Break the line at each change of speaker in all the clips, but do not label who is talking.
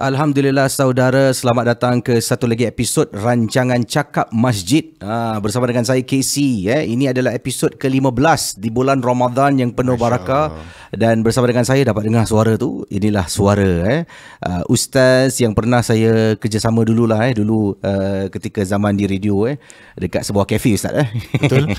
Alhamdulillah saudara, selamat datang ke satu lagi episod Rancangan Cakap Masjid bersama dengan saya KC. Ini adalah episod ke-15 di bulan Ramadan yang penuh barakah. Dan bersama dengan saya dapat dengar suara tu. Inilah suara Ustaz yang pernah saya kerjasama dululah dulu ketika zaman di radio dekat sebuah kafe Ustaz
Betul.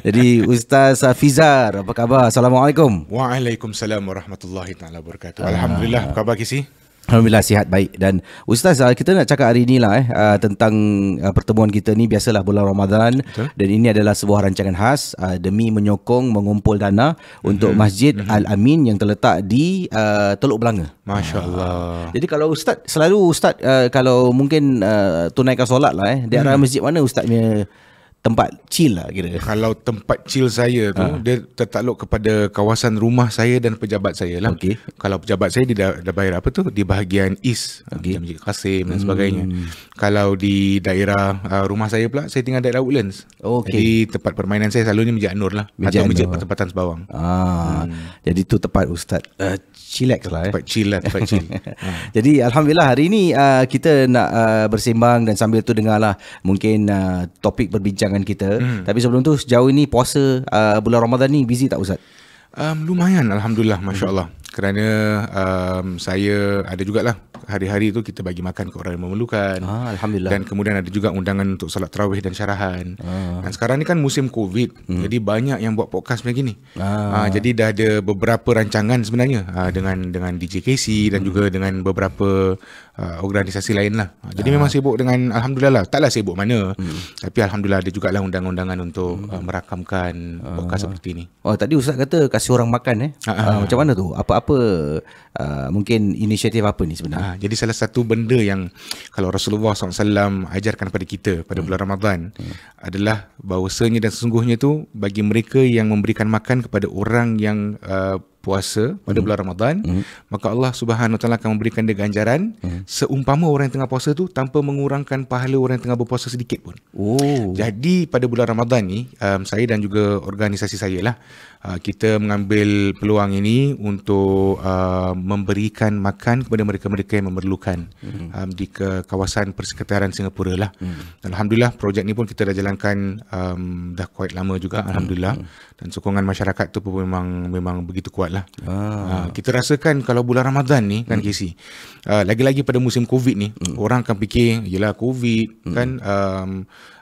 Jadi Ustaz Fizar, apa khabar? Assalamualaikum.
Waalaikumsalam warahmatullahi taala wabarakatuh. Alhamdulillah, apa khabar KC?
Alhamdulillah sihat baik. Dan Ustaz, kita nak cakap hari ni lah tentang pertemuan kita ni. Biasalah bulan Ramadan.
Betul.
Dan ini adalah sebuah rancangan khas demi menyokong mengumpul dana untuk Masjid Al-Amin yang terletak di Teluk Belanga.
Masya Allah.
Jadi kalau Ustaz, selalu Ustaz kalau mungkin tunaikan solat lah di arah masjid mana Ustaz punya tempat chill lah kira?
Kalau tempat chill saya tu dia tertakluk kepada kawasan rumah saya dan pejabat saya lah.
Okey.
Kalau pejabat saya dia dah bayar apa tu di bahagian east, macam Masjid Qasim dan sebagainya. Kalau di daerah rumah saya pula, saya tinggal daerah Woodlands.
Okey.
Jadi tempat permainan saya selalunya Masjid An-Nur lah,
Masjid
atau Masjid
An-Nur.
Pertempatan Sebawang.
Jadi tu tempat Ustaz chillax lah
Tempat chill lah, tempat chill.
Jadi Alhamdulillah hari ni kita nak bersembang dan sambil tu dengarlah mungkin topik perbincangan kita. Tapi sebelum tu, sejauh ini puasa bulan Ramadan ni busy tak Ustaz?
Lumayan, Alhamdulillah, Masya Allah. Kerana saya ada jugalah hari-hari tu kita bagi makan ke orang yang memerlukan.
Alhamdulillah.
Dan kemudian ada juga undangan untuk salat tarawih dan syarahan. Dan sekarang ni kan musim COVID, jadi banyak yang buat podcast macam gini. Jadi dah ada beberapa rancangan sebenarnya dengan DJ KC dan juga dengan beberapa organisasi lain lah. Jadi memang sibuk dengan, Alhamdulillah lah. Taklah sibuk mana, tapi Alhamdulillah ada jugalah undangan-undangan untuk merakamkan podcast seperti ini.
Oh, tadi Ustaz kata kasih orang makan macam mana tu? Apa-apa mungkin inisiatif apa ni sebenarnya?
Jadi salah satu benda yang kalau Rasulullah SAW ajarkan pada kita pada bulan Ramadan adalah bahawasanya dan sesungguhnya tu bagi mereka yang memberikan makan kepada orang yang puasa pada bulan Ramadan, maka Allah Subhanahu Wa Taala akan memberikan dia ganjaran seumpama orang yang tengah puasa tu tanpa mengurangkan pahala orang yang tengah berpuasa sedikit pun. Jadi pada bulan Ramadan ni saya dan juga organisasi saya lah kita mengambil peluang ini untuk memberikan makan kepada mereka-mereka yang memerlukan di kawasan Persekretarian Singapura lah. Alhamdulillah projek ni pun kita dah jalankan dah quite lama juga, Alhamdulillah. Dan sokongan masyarakat tu pun memang begitu kuat lah. Kita rasakan kalau bulan Ramadan ni kan KC, lagi-lagi pada musim COVID ni, orang akan fikir yelah COVID kan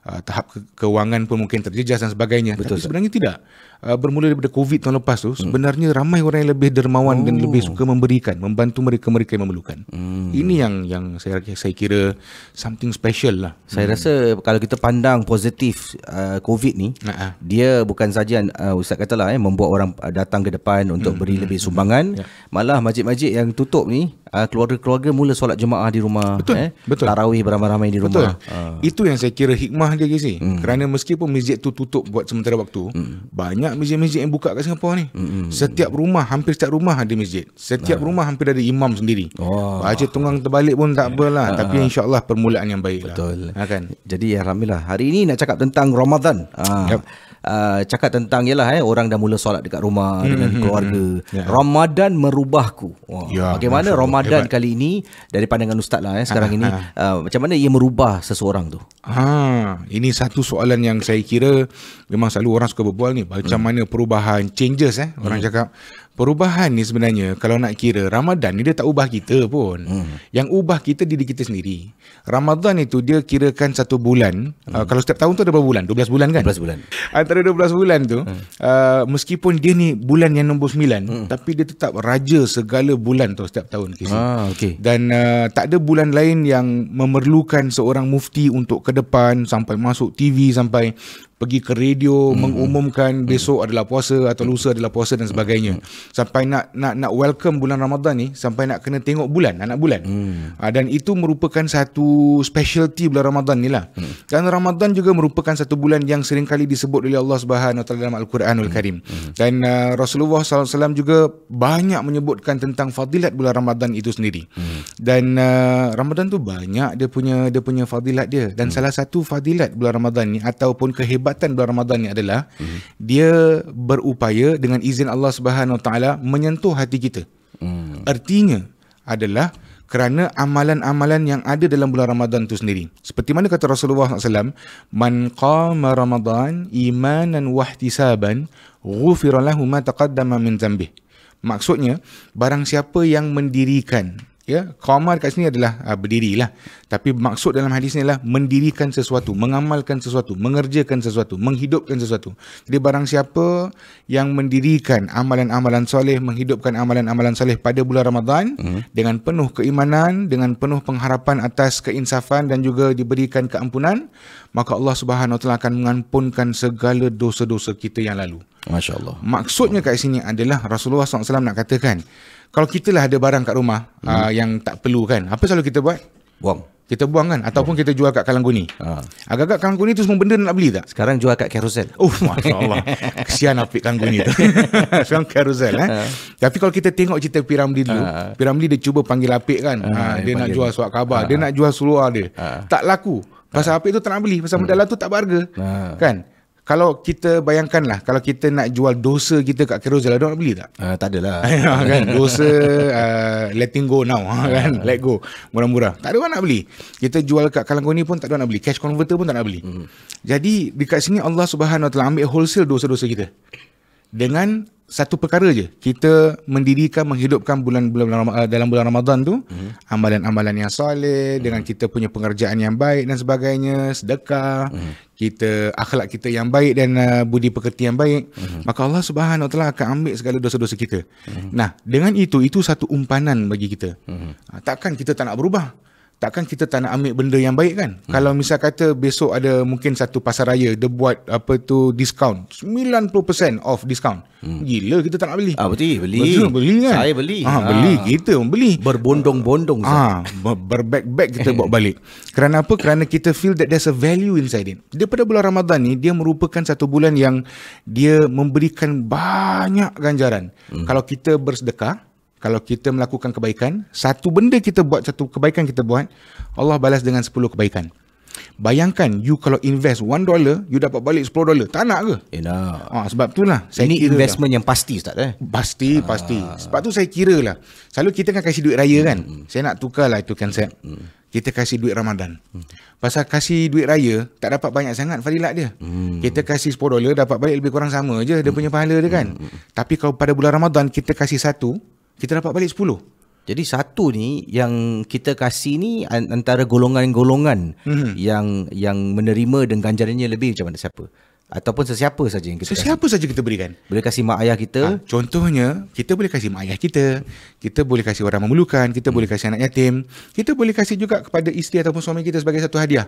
tahap kewangan pun mungkin terjejas dan sebagainya.
Betul,
tapi sebenarnya tidak. Bermula daripada COVID tahun lepas tu, sebenarnya ramai orang yang lebih dermawan dan lebih suka memberikan, membantu mereka-mereka yang memerlukan. Ini yang saya kira something special lah.
Saya rasa kalau kita pandang positif COVID ni, dia bukan saja Ustaz katalah membuat orang datang ke depan untuk beri lebih sumbangan. Malah masjid-masjid yang tutup ni, keluarga-keluarga mula solat jemaah di rumah.
Betul.
Tarawih beramai-ramai di rumah.
Itu yang saya kira hikmah dia KC. Kerana meskipun masjid tu tutup buat sementara waktu, banyak masjid-masjid yang buka kat Singapura ni. Setiap rumah, hampir setiap rumah ada masjid. Setiap rumah hampir ada imam sendiri. Baca tunggang terbalik pun tak apalah. Tapi insya-Allah permulaan yang baik.
Betul.
Kan?
Jadi Alhamdulillah hari ini nak cakap tentang Ramadan. Cakap tentang orang dah mula solat dekat rumah dengan keluarga. Ramadan merubahku. Bagaimana Ramadan kali ini dari pandangan Ustaz lah sekarang ini, macam mana ia merubah seseorang tu?
Ini satu soalan yang saya kira memang selalu orang suka berbual ni. Macam mana perubahan, changes orang cakap. Perubahan ni sebenarnya kalau nak kira, Ramadan ni dia tak ubah kita pun. Yang ubah kita diri kita sendiri. Ramadan itu dia kirakan satu bulan. Kalau setiap tahun tu ada berapa bulan? 12 bulan kan?
12 bulan.
Antara 12 bulan tu, meskipun dia ni bulan yang nombor 9, tapi dia tetap raja segala bulan tu setiap tahun.
Okay.
Dan tak ada bulan lain yang memerlukan seorang mufti untuk ke depan, sampai masuk TV, sampai pergi ke radio mengumumkan besok adalah puasa atau lusa adalah puasa dan sebagainya. Sampai nak welcome bulan Ramadan ni, sampai nak kena tengok bulan, anak bulan. Dan itu merupakan satu specialty bulan Ramadan ni lah. Dan Ramadan juga merupakan satu bulan yang seringkali disebut oleh Allah Subhanahu Wa Taala dalam Al-Quranul Karim. Dan Rasulullah SAW juga banyak menyebutkan tentang fadilat bulan Ramadan itu sendiri. Dan Ramadan tu banyak dia punya fadilat dia. Dan salah satu fadilat bulan Ramadan ni ataupun kehebatan bulan Ramadan ni adalah dia berupaya dengan izin Allah Subhanahu Wa Taala menyentuh hati kita. Artinya adalah kerana amalan-amalan yang ada dalam bulan Ramadan itu sendiri. Seperti mana kata Rasulullah SAW, man qama Ramadan imanan wahtisaban ghufira lahu ma taqaddama min dzambih. Maksudnya, barang siapa yang mendirikan, ya, qama kat sini adalah berdirilah. Tapi maksud dalam hadis ni adalah mendirikan sesuatu, mengamalkan sesuatu, mengerjakan sesuatu, menghidupkan sesuatu. Jadi barang siapa yang mendirikan amalan-amalan soleh, menghidupkan amalan-amalan soleh pada bulan Ramadan dengan penuh keimanan, dengan penuh pengharapan atas keinsafan dan juga diberikan keampunan, maka Allah Subhanahu Wa Taala akan mengampunkan segala dosa-dosa kita yang lalu.
Masya-Allah.
Maksudnya kat sini adalah Rasulullah SAW nak katakan, kalau kita lah ada barang kat rumah yang tak perlu kan, apa selalu kita buat?
Buang.
Kita buang kan, ataupun kita jual kat Kalangguni. Agak-agak Kalangguni tu semua benda nak beli tak?
Sekarang jual kat Carousel.
Oh, masya-Allah. Kesian apik Kalangguni tu. Sekarang Carousel Tapi kalau kita tengok cerita Piramli dulu, Piramli dia cuba panggil apik kan. Dia nak jual surat khabar, dia nak jual seluar dia. Tak laku. Pasal apik tu tak nak beli, pasal modal tu tak berharga. Kan? Kalau kita bayangkanlah, kalau kita nak jual dosa kita kat Carousel, ada orang nak beli tak?
Tak adalah.
Kan? Dosa letting go now kan? Let go, murah-murah. Tak ada orang nak beli. Kita jual kat Kalangguni pun tak ada orang nak beli. Cash converter pun tak nak beli. Jadi dekat sini Allah Subhanahu Wa Taala ambil wholesale dosa-dosa kita. Dengan satu perkara je, kita mendirikan, menghidupkan dalam bulan Ramadan tu amalan-amalan yang soleh, dengan kita punya pengerjaan yang baik dan sebagainya, sedekah, kita akhlak kita yang baik dan budi pekerti yang baik, maka Allah Subhanahu Wa Taala akan ambil segala dosa-dosa kita. Nah, dengan itu satu umpanan bagi kita. Takkan kita tak nak berubah? Takkan kita tak nak ambil benda yang baik kan? Kalau misal kata besok ada mungkin satu pasar raya, dia buat diskaun 90% off diskaun. Gila, kita tak nak beli.
Beli
kan?
Saya beli.
Beli, kita beli.
Berbondong-bondong.
Berbeg-beg kita bawa balik. Kerana apa? Kerana kita feel that there's a value inside it. Daripada bulan Ramadan ni, dia merupakan satu bulan yang dia memberikan banyak ganjaran. Kalau kita bersedekah, kalau kita melakukan kebaikan, satu benda kita buat, satu kebaikan kita buat, Allah balas dengan 10 kebaikan. Bayangkan, you kalau invest $1, you dapat balik $10. Tak nak ke? Sebab itulah
ini investment yang pasti, Ustaz.
Pasti. Sebab tu saya kira lah, selalu kita kan kasih duit raya kan. Saya nak tukar lah itu konsep. Kita kasih duit Ramadan. Pasal kasih duit raya tak dapat banyak sangat fadilat dia. Kita kasih $10, dapat balik lebih kurang sama je dia punya pahala dia kan. Tapi kalau pada bulan Ramadan kita kasih 1, kita dapat balik 10.
Jadi satu ni yang kita kasih ni antara golongan-golongan yang menerima dan ganjarannya lebih macam mana, siapa? Ataupun sesiapa saja yang kita
sesiapa saja kita berikan.
Boleh kasih mak ayah kita.
Contohnya, kita boleh kasih mak ayah kita. Kita boleh kasih orang memerlukan. Kita boleh kasih anak yatim. Kita boleh kasih juga kepada isteri ataupun suami kita sebagai satu hadiah.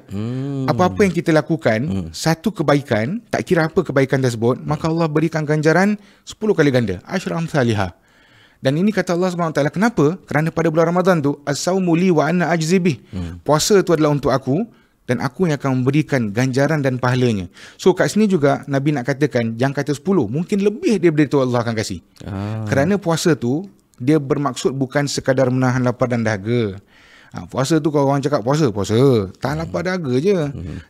Apa-apa yang kita lakukan, satu kebaikan, tak kira apa kebaikan tersebut, maka Allah berikan ganjaran 10 kali ganda. Asyra amsalihah. Dan ini kata Allah SWT, kenapa? Kerana pada bulan Ramadan tu, as-saumu li wa ana ajzi bih. Puasa tu adalah untuk aku, dan aku yang akan memberikan ganjaran dan pahalanya. So kat sini juga Nabi nak katakan, jangan kata 10, mungkin lebih daripada itu Allah akan kasih. Kerana puasa tu, dia bermaksud bukan sekadar menahan lapar dan dahaga. Puasa tu kalau orang cakap puasa, tahan lapar dahaga je.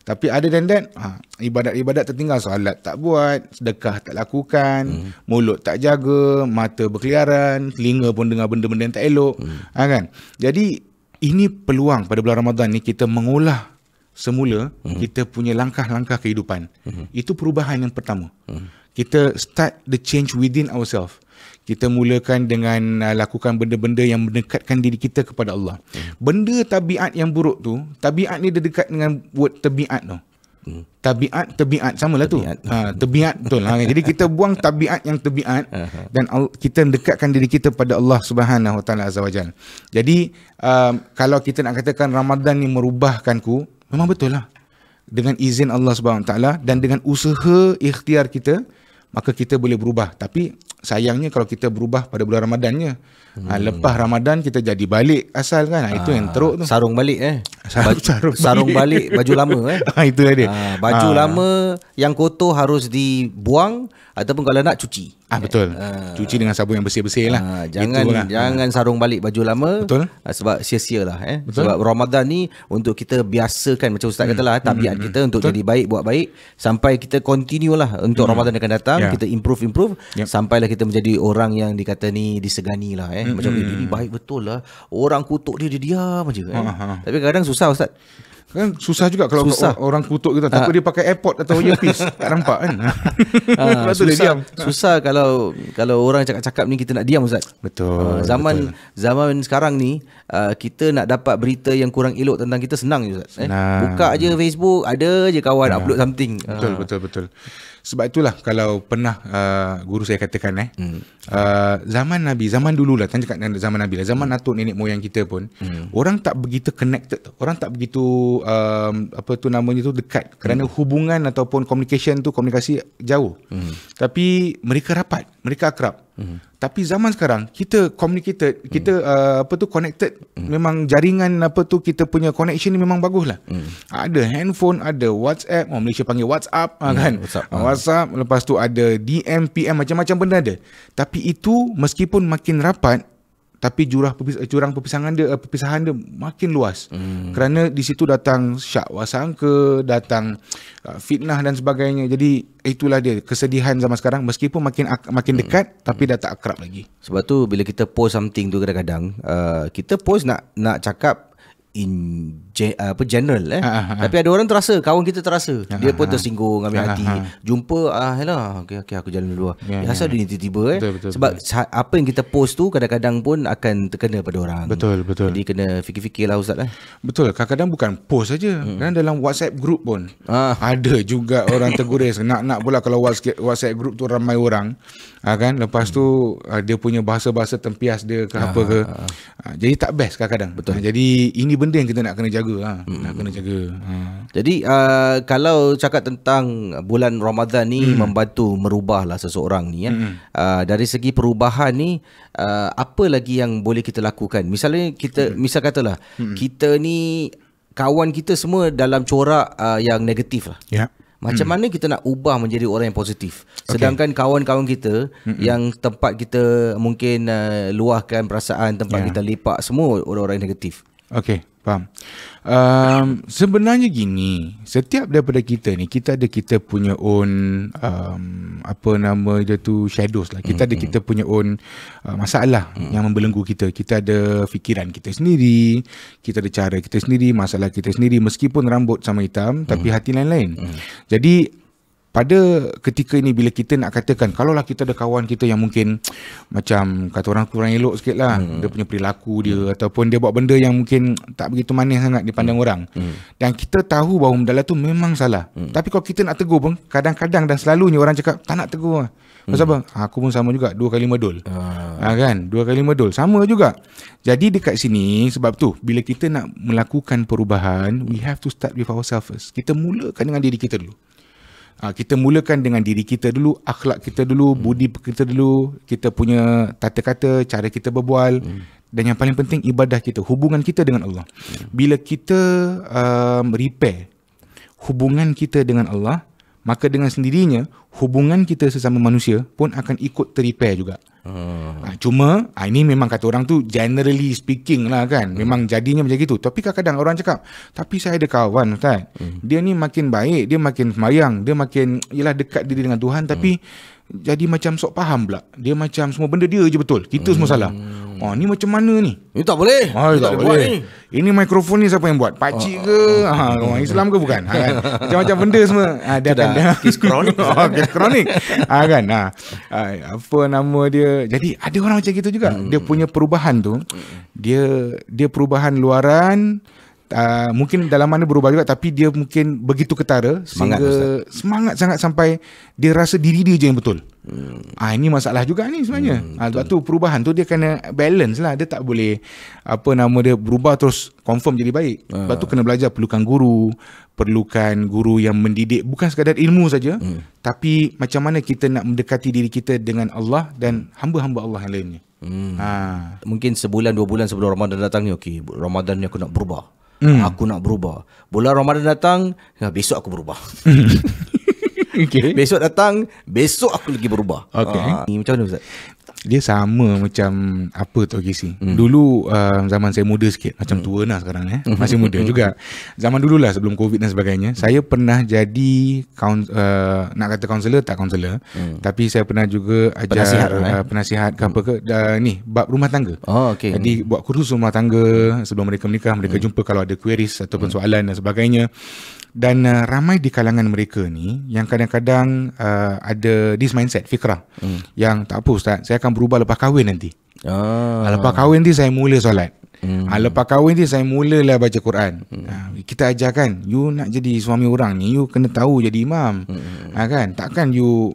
Tapi ada than that, ibadat-ibadat tertinggal, solat tak buat, sedekah tak lakukan, mulut tak jaga, mata berkeliaran, telinga pun dengar benda-benda yang tak elok. Kan? Jadi ini peluang pada bulan Ramadan ni kita mengolah semula kita punya langkah-langkah kehidupan. Itu perubahan yang pertama. Kita start the change within ourselves. Kita mulakan dengan lakukan benda-benda yang mendekatkan diri kita kepada Allah. Benda tabiat yang buruk tu, tabiat ni dia dekat dengan word tabiat tu. Tabiat samalah tu. Tabiat betul. Jadi kita buang tabiat yang tabiat dan kita mendekatkan diri kita pada Allah Subhanahu Wa Taala Azza wa Jalla. Jadi kalau kita nak katakan Ramadan ni merubahkanku, memang betul lah. Dengan izin Allah Subhanahu Wa Taala dan dengan usaha ikhtiar kita, maka kita boleh berubah. Tapi sayangnya kalau kita berubah pada bulan Ramadannya, lepas Ramadan kita jadi balik asal kan. Itu yang teruk tu.
Sarung balik sarung balik baju lama
itu dia.
Baju lama yang kotor harus dibuang, ataupun kalau nak cuci.
Betul. Cuci dengan sabun yang bersih-bersih lah.
Jangan sarung balik baju lama.
Betul.
Sebab sia-sia lah. Sebab Ramadan ni untuk kita biasakan, macam Ustaz kata lah, tabiat kita untuk jadi baik, buat baik, sampai kita continue lah untuk Ramadan akan datang. Kita improve sampailah kita menjadi orang yang dikata ni disegani lah. Macam ini baik betul lah, orang kutuk dia diam je. Tapi kadang susah Ustaz.
Kan susah juga kalau orang kutuk kita. Takut dia pakai AirPod atau earpiece. Tak nampak kan.
Susah kalau orang cakap-cakap ni kita nak diam Ustaz.
Betul.
Zaman sekarang ni kita nak dapat berita yang kurang elok tentang kita senang je Ustaz. Buka je Facebook, ada je kawan upload something.
Betul. Sebab itulah kalau pernah guru saya katakan zaman Nabi, zaman dululah, tak cakap zaman Nabi lah, zaman atuk nenek moyang kita pun orang tak begitu connected, orang tak begitu dekat, kerana hubungan ataupun komunikasi jauh. Tapi mereka rapat, mereka akrab. Tapi zaman sekarang kita communicated, kita connected, memang jaringan kita punya connection ni memang bagus lah. Ada handphone, ada WhatsApp, Malaysia panggil WhatsApp kan. WhatsApp, lepas tu ada DM, PM, macam-macam benda ada. Tapi itu meskipun makin rapat, tapi jurang perpisahan dia makin luas. Kerana di situ datang syak wasangka, datang fitnah dan sebagainya. Jadi itulah dia kesedihan zaman sekarang, meskipun makin dekat tapi dah tak akrab lagi.
Sebab tu bila kita post something tu kadang-kadang kita post nak cakap general tapi ada orang terasa, kawan kita terasa, dia pun tersinggung, ambil hati, jumpa okey aku jalan dulu. Asal dia ni tiba-tiba
betul,
sebab apa yang kita post tu kadang-kadang pun akan terkena pada orang. Betul. Jadi kena fikir-fikirlah Ustaz.
Betul, kadang-kadang bukan post saja, kan dalam WhatsApp group pun ada juga orang terguris. Nak pula kalau WhatsApp group tu ramai orang kan, lepas tu dia punya bahasa-bahasa tempias dia ke apa ke, jadi tak best kadang-kadang. Jadi ini benda yang kita nak kena jaga. Nak kena jaga.
Jadi kalau cakap tentang bulan Ramadan ni membantu merubahlah seseorang ni dari segi perubahan ni, apa lagi yang boleh kita lakukan? Misalnya misal katalah kita ni kawan kita semua dalam corak yang negatif lah. Macam mana kita nak ubah menjadi orang yang positif? Sedangkan kawan-kawan kita yang tempat kita mungkin luahkan perasaan, tempat kita lepak, semua orang-orang yang negatif.
Okey, faham. Sebenarnya gini, setiap daripada kita ni, kita ada kita punya own shadows lah. Kita ada kita punya own masalah yang membelenggu kita. Kita ada fikiran kita sendiri, kita ada cara kita sendiri, masalah kita sendiri, meskipun rambut sama hitam tapi hati lain-lain. Jadi pada ketika ini, bila kita nak katakan, kalaulah kita ada kawan kita yang mungkin macam kata orang kurang elok sikit lah, dia punya perilaku dia, ataupun dia buat benda yang mungkin tak begitu manis sangat dipandang orang, dan kita tahu bahawa benda tu memang salah, tapi kalau kita nak tegur pun, kadang-kadang dan selalunya orang cakap tak nak tegur lah. Pasal apa? Aku pun sama juga, 2 kali medul. Kan? 2 kali medul, sama juga. Jadi dekat sini, sebab tu bila kita nak melakukan perubahan, we have to start with ourselves first. Kita mulakan dengan diri kita dulu. Kita mulakan dengan diri kita dulu, akhlak kita dulu, budi kita dulu, kita punya tata kata, cara kita berbual, dan yang paling penting ibadah kita, hubungan kita dengan Allah. Bila kita repair hubungan kita dengan Allah, maka dengan sendirinya hubungan kita sesama manusia pun akan ikut ter-repair juga. Cuma ini memang kata orang tu generally speaking lah kan, memang jadinya macam gitu. Tapi kadang-kadang orang cakap, tapi saya ada kawan Ustaz, dia ni makin baik, dia makin semayang, dia makin dekat diri dengan Tuhan, tapi jadi macam sok faham pula, dia macam semua benda dia je betul, kita semua salah. Ni macam mana ni?
Ini tak boleh.
Tak boleh. Ini mikrofon ni siapa yang buat? Pakcik ke? Orang Islam ke bukan? Macam-macam benda semua. Dia akan
kes kronik.
Kes kronik. Kan? Apa nama dia? Jadi ada orang macam gitu juga. Dia punya perubahan tu, dia perubahan luaran, mungkin dalaman dia berubah juga, tapi dia mungkin begitu ketara sehingga semangat sangat sampai dia rasa diri dia je yang betul. Ini masalah juga ni sebenarnya. Sebab tu perubahan tu dia kena balance lah. Dia tak boleh berubah terus confirm jadi baik. Sebab tu kena belajar, perlukan guru yang mendidik, bukan sekadar ilmu saja, tapi macam mana kita nak mendekati diri kita dengan Allah dan hamba-hamba Allah yang lainnya.
Mungkin sebulan 2 bulan sebelum Ramadan datang ni, okey, Ramadan ni aku nak berubah. Aku nak berubah. Bulan Ramadan datang, besok aku berubah.
Okay.
Besok datang, besok aku lagi berubah.
Okay.
Macam mana Ustaz?
Dia sama macam apa tu KC. Dulu zaman saya muda sikit, macam tua lah sekarang masih muda juga. Zaman dulu lah sebelum COVID dan sebagainya, saya pernah jadi nak kata kaunselor tak kaunselor, tapi saya pernah juga ajar penasihat ke apa ke ni bab rumah tangga.
Okay.
Jadi buat kursus rumah tangga sebelum mereka menikah, mereka jumpa kalau ada queries ataupun soalan dan sebagainya. Dan ramai di kalangan mereka ni yang kadang-kadang ada this mindset, fikrah, yang tak apa Ustaz, saya akan berubah lepas kahwin nanti. Lepas kahwin nanti saya mula solat. Lepas kahwin nanti saya mulalah baca Quran. Kita ajarkan, you nak jadi suami orang ni, you kena tahu jadi imam. Kan? Takkan you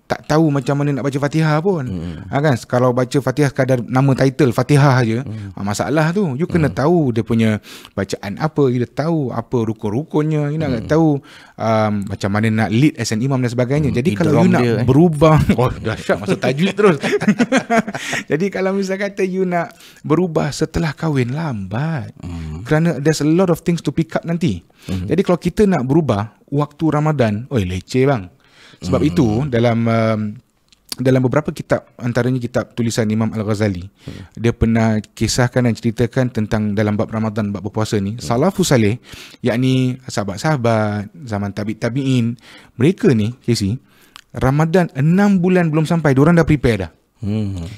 tak tahu macam mana nak baca Fatihah pun. Kan? Kalau baca Fatihah sekadar nama title Fatihah aja, masalah tu. You kena tahu dia punya bacaan apa, you dah tahu apa rukun-rukunnya, you nak tahu macam mana nak lead as an imam dan sebagainya. Jadi kalau you nak berubah, dahsyat masuk tajwid terus. Jadi kalau misalnya kata you nak berubah setelah kahwin, lambat. Kerana there's a lot of things to pick up nanti. Jadi kalau kita nak berubah waktu Ramadan, leceh bang. Sebab itu dalam beberapa kitab, antaranya kitab tulisan Imam Al-Ghazali, dia pernah kisahkan dan ceritakan tentang dalam bab Ramadan, bab berpuasa ni, salafus salih, yakni sahabat-sahabat zaman tabi'in, mereka ni KC, Ramadan 6 bulan belum sampai diorang dah prepare dah.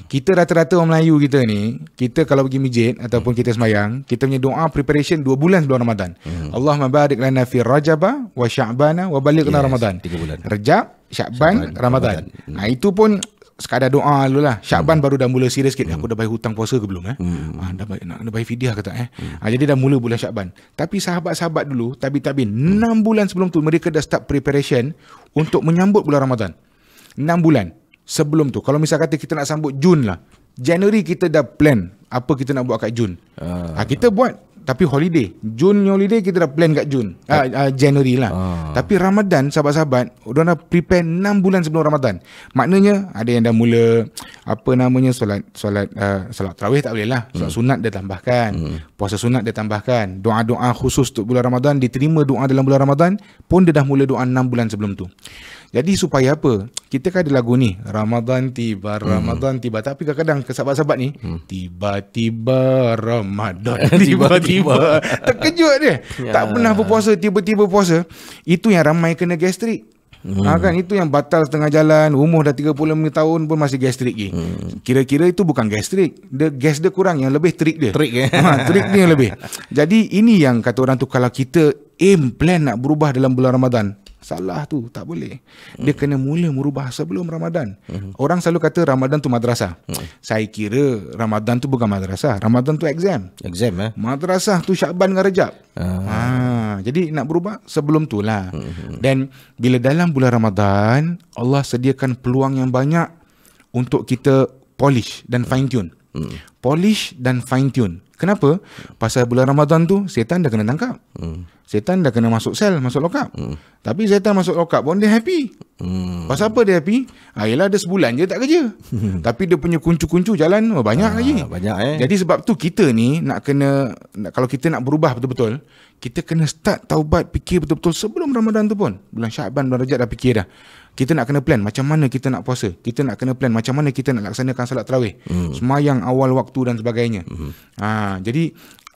Kita rata-rata orang Melayu kita ni, kita kalau pergi masjid ataupun kita sembahyang, kita punya doa preparation 2 bulan sebelum Ramadan. Allahumma barik lana fi Rajaba wa Sya'bana wa balighna Ramadan. 3 bulan.
Rajab, Sya'ban, Ramadan. Itu pun sekadar doa dulu lah. Sya'ban baru dah mula serius sikit. Aku dah bayar hutang puasa ke belum dah bayar fidyah ke tak jadi dah mula bulan Sya'ban. Tapi sahabat-sahabat dulu, tabi'in 6 bulan sebelum tu mereka dah start preparation untuk menyambut bulan Ramadan. 6 bulan sebelum tu. Kalau misal kata kita nak sambut Jun lah, Januari kita dah plan apa kita nak buat kat Jun. Kita buat, tapi holiday, Jun holiday kita dah plan kat Jun, Januari lah. Tapi Ramadan, sahabat-sahabat, dah prepare 6 bulan sebelum Ramadan. Maknanya ada yang dah mula solat tarawih tak boleh lah, solat sunat dia tambahkan, puasa sunat dia tambahkan, doa-doa khusus untuk bulan Ramadan, diterima doa dalam bulan Ramadan pun dia dah mula doa 6 bulan sebelum tu. Jadi supaya apa? Kita kan ada lagu ni, Ramadan tiba, Ramadan tiba. Tapi kadang-kadang ke sahabat-sahabat ni, tiba-tiba Ramadan, tiba-tiba. Terkejut dia. Tak pernah berpuasa, tiba-tiba puasa. Itu yang ramai kena gastrik. Kan, itu yang batal setengah jalan, umur dah 35 tahun pun masih gastrik lagi. Kira-kira itu bukan gastrik, gas dia kurang, yang lebih trik dia. Trik dia yang lebih. Jadi ini yang kata orang tu, kalau kita aim plan nak berubah dalam bulan Ramadan, salah tu, tak boleh. Dia kena mula merubah sebelum Ramadan. Orang selalu kata Ramadan tu madrasah. Saya kira Ramadan tu bukan madrasah. Ramadan tu exam. Madrasah tu Sya'ban dengan Rajab. Jadi nak berubah sebelum tu lah. Dan bila dalam bulan Ramadan, Allah sediakan peluang yang banyak untuk kita polish dan fine tune. Polish dan fine tune. Kenapa? Pasal bulan Ramadan tu setan dah kena tangkap. Setan dah kena masuk sel, masuk lock up. Tapi setan masuk lock up pun dia happy. Pasal apa dia happy? Yelah dia sebulan je tak kerja. Tapi dia punya kuncu-kuncu jalan banyak lagi. Jadi sebab tu kita ni kalau kita nak berubah betul-betul, kita kena start taubat, fikir betul-betul sebelum Ramadan tu pun. Bulan Sya'ban, bulan Rajab dah fikir dah. Kita nak kena plan macam mana kita nak puasa. Kita nak kena plan macam mana kita nak laksanakan salat tarawih, semayang awal waktu dan sebagainya. Jadi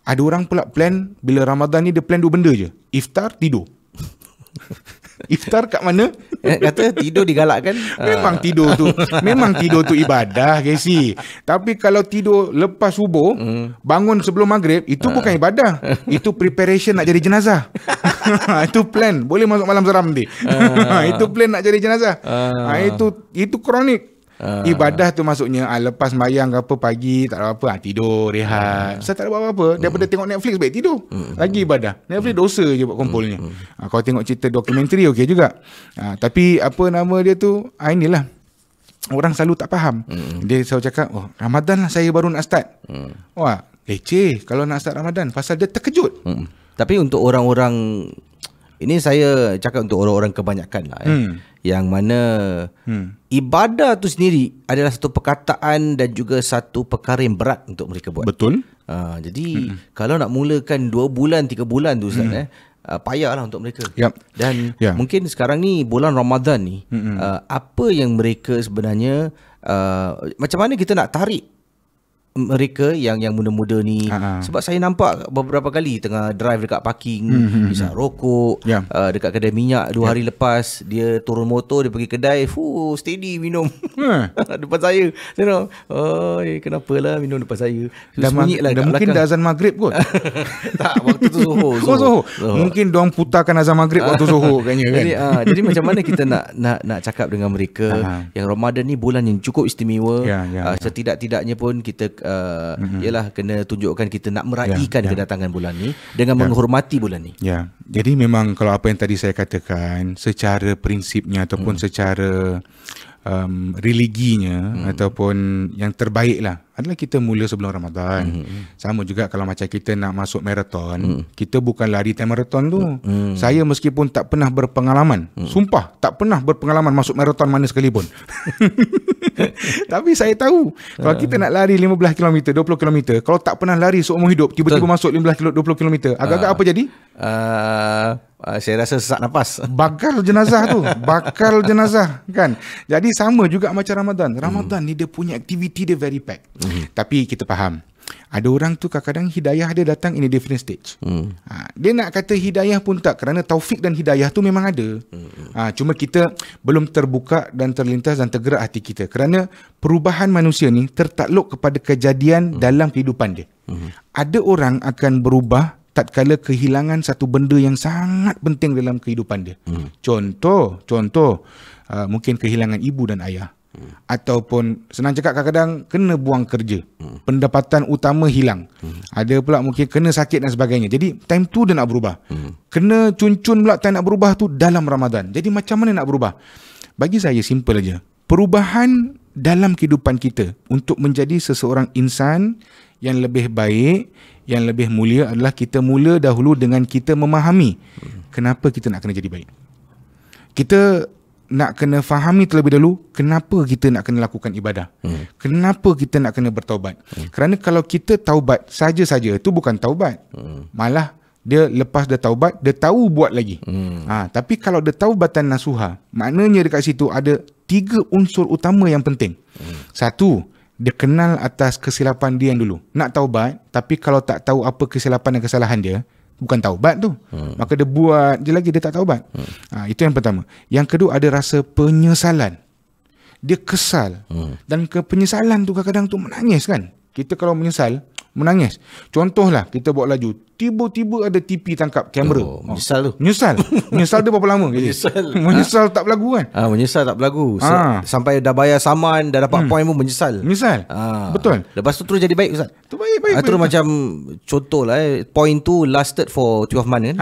ada orang pula plan bila Ramadan ni dia plan 2 benda je. Iftar, tidur. Iftar kat mana? Kata tidur digalakkan.
Memang tidur tu ibadah, Casey. Tapi kalau tidur lepas subuh, bangun sebelum maghrib, itu bukan ibadah. Itu preparation nak jadi jenazah. Itu plan. Boleh masuk malam seram nanti. Itu plan nak jadi jenazah. Itu kronik. Ibadah tu maksudnya lepas sembahyang ke apa pagi tak ada apa, tidur rehat. Saya tak ada buat apa-apa daripada tengok Netflix, baik tidur. Lagi ibadah. Netflix dosa je buat kumpulnya. Kalau tengok cerita dokumentari okey juga. Tapi apa nama dia tu, inilah orang selalu tak faham. Dia selalu cakap, Ramadan lah saya baru nak start. Wah, leceh kalau nak start Ramadan, pasal dia terkejut.
Tapi untuk orang-orang, ini saya cakap untuk orang-orang kebanyakan lah yang mana ibadah tu sendiri adalah satu perkataan dan juga satu perkara yang berat untuk mereka buat.
Betul.
Jadi kalau nak mulakan 2 bulan 3 bulan tu Ustaz, payahlah untuk mereka. Dan
Yep.
mungkin sekarang ni bulan Ramadan ni, apa yang mereka sebenarnya, macam mana kita nak tarik mereka yang muda-muda ni, sebab saya nampak beberapa kali tengah drive dekat parking, hisap rokok, dekat kedai minyak 2 hari lepas dia turun motor, dia pergi kedai, steady minum depan saya. Saya nak, kenapalah minum depan saya?
Dah mungkin dah azan maghrib kot.
Tak, waktu tu Zuhur.
Mungkin diorang putarkan azan maghrib waktu Zuhur kan.
Jadi macam mana kita nak cakap dengan mereka yang Ramadan ni bulan yang cukup istimewa. Setidak-tidaknya pun kita ialah kena tunjukkan kita nak meraihkan kedatangan bulan ni dengan menghormati bulan ni.
Jadi memang kalau apa yang tadi saya katakan, secara prinsipnya ataupun secara religinya ataupun yang terbaik lah adalah kita mula sebelum Ramadan. Sama juga kalau macam kita nak masuk maraton, kita bukan lari time maraton tu. Saya meskipun tak pernah berpengalaman, sumpah tak pernah berpengalaman masuk maraton mana sekalipun. Tapi saya tahu kalau kita nak lari 15 km, 20 km, kalau tak pernah lari seumur hidup, tiba-tiba masuk 15 km, 20 km, agak-agak apa jadi?
Saya rasa sesak nafas.
Bakal jenazah kan. Jadi sama juga macam Ramadan. Ramadan ni dia punya aktiviti dia very packed. Tapi kita faham, ada orang tu kadang-kadang hidayah dia datang in a different stage. Dia nak kata hidayah pun tak, kerana taufik dan hidayah tu memang ada. Cuma kita belum terbuka dan terlintas dan tergerak hati kita, kerana perubahan manusia ni tertakluk kepada kejadian dalam kehidupan dia. Ada orang akan berubah tatkala kehilangan satu benda yang sangat penting dalam kehidupan dia. Contoh mungkin kehilangan ibu dan ayah. Ataupun senang cakap kadang-kadang kena buang kerja, pendapatan utama hilang, ada pula mungkin kena sakit dan sebagainya. Jadi time tu dia nak berubah. Kena cun-cun pula time nak berubah tu dalam Ramadan. Jadi macam mana nak berubah? Bagi saya simple aja. Perubahan dalam kehidupan kita untuk menjadi seseorang insan yang lebih baik, yang lebih mulia adalah kita mula dahulu dengan kita memahami kenapa kita nak kena jadi baik. Kita nak kena fahami terlebih dahulu kenapa kita nak kena lakukan ibadah. Kenapa kita nak kena bertaubat. Kerana kalau kita taubat saja-saja, itu bukan taubat. Malah dia lepas dia taubat, dia tahu buat lagi. Tapi kalau dia taubatan nasuha, maknanya dekat situ ada 3 unsur utama yang penting. Satu, dia kenal atas kesilapan dia yang dulu. Nak taubat, tapi kalau tak tahu apa kesilapan dan kesalahan dia, bukan taubat tu. Maka dia buat je lagi, dia tak taubat. Itu yang pertama. Yang kedua, ada rasa penyesalan. Dia kesal. Dan penyesalan tu kadang-kadang tu menangis kan. Kita kalau menyesal, menangis. Contohlah, kita bawa laju, tiba-tiba ada TV tangkap kamera.
Menyesal tu.
Menyesal dia berapa lama? Menyesal tak berlagu kan?
Menyesal tak berlagu. Sampai dah bayar saman, dah dapat poin pun menyesal.
Betul.
Lepas tu terus jadi baik, Ustaz.
Tu baik.
Terus macam contoh lah, poin tu lasted for 12 month kan.